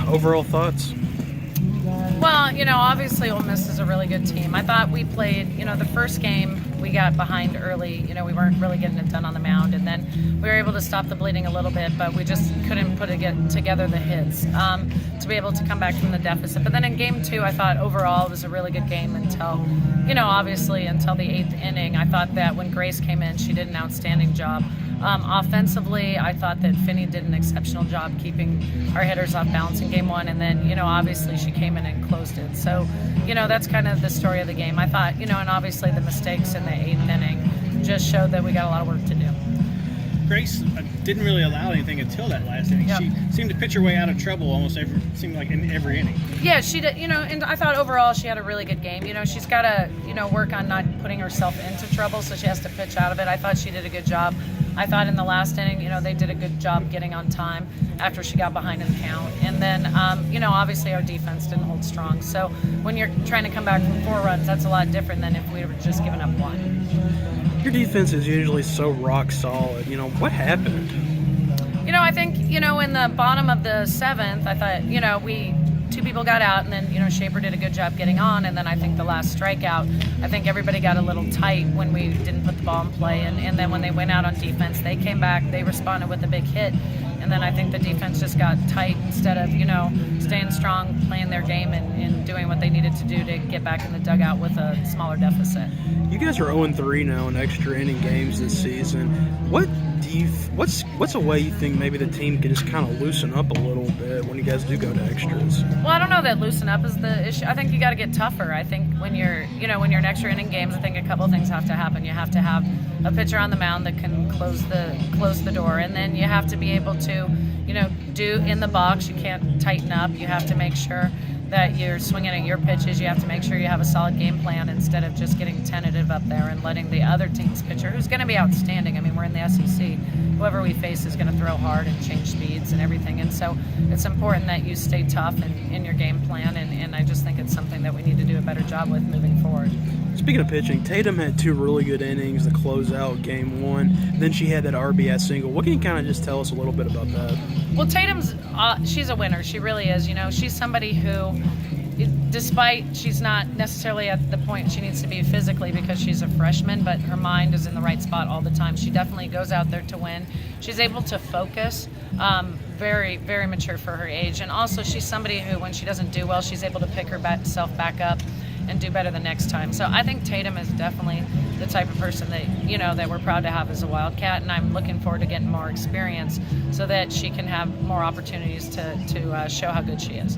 Overall thoughts? Well, obviously Ole Miss is a really good team. I thought we played, the first game we got behind early. We weren't really getting it done on the mound, and then we were able to stop the bleeding a little bit, but we just couldn't get together the hits to be able to come back from the deficit. But then in game 2, I thought overall it was a really good game until, obviously until the 8th inning. I thought that when Grace came in, she did an outstanding job. Offensively, I thought that Finney did an exceptional job keeping our hitters off balance in game 1, and then, obviously she came in and closed it. So, that's kind of the story of the game. I thought, and obviously the mistakes in the 8th inning just showed that we got a lot of work to do. Grace didn't really allow anything until that last inning. Yep. She seemed to pitch her way out of trouble seemed like in every inning. Yeah, she did, and I thought overall she had a really good game. She's got to, work on not putting herself into trouble, so she has to pitch out of it. I thought she did a good job. I thought in the last inning, they did a good job getting on time after she got behind in the count. And then, obviously our defense didn't hold strong. So when you're trying to come back from 4 runs, that's a lot different than if we were just giving up 1. Your defense is usually so rock solid. What happened? I think, in the bottom of the 7th, I thought, 2 people got out, and then, Shaper did a good job getting on, and then I think the last strikeout, I think everybody got a little tight when we didn't put the ball in play, and then when they went out on defense, they came back, they responded with a big hit, and then I think the defense just got tight instead of, staying strong, playing their game, and doing what they needed to do to get back in the dugout with a smaller deficit. You guys are 0-3 now in extra inning games this season. What's a way you think maybe the team can just kind of loosen up a little bit when you guys do go to extras? Well, I don't know that loosen up is the issue. I think you got to get tougher. I think when you're in extra inning games, I think a couple of things have to happen. You have to have a pitcher on the mound that can close the door, and then you have to be able to, do in the box. You can't tighten up. You have to make sure that you're swinging at your pitches. You have to make sure you have a solid game plan instead of just getting tentative up there and letting the other team's pitcher, who's going to be outstanding. I mean, we're in the SEC. Whoever we face is going to throw hard and change speeds and everything. And so it's important that you stay tough in your game plan, and I just think it's something that we need to do a better job with moving forward. Speaking of pitching, Tatum had 2 really good innings to close out game 1. Then she had that RBI single. What can you kind of just tell us a little bit about that? Well, Tatum's she's a winner. She really is. She's somebody who, despite she's not necessarily at the point she needs to be physically because she's a freshman, but her mind is in the right spot all the time. She definitely goes out there to win. She's able to focus. Very, very mature for her age. And also she's somebody who, when she doesn't do well, she's able to pick herself back up and do better the next time. So I think Tatum is definitely the type of person that, that we're proud to have as a Wildcat, and I'm looking forward to getting more experience so that she can have more opportunities to show how good she is.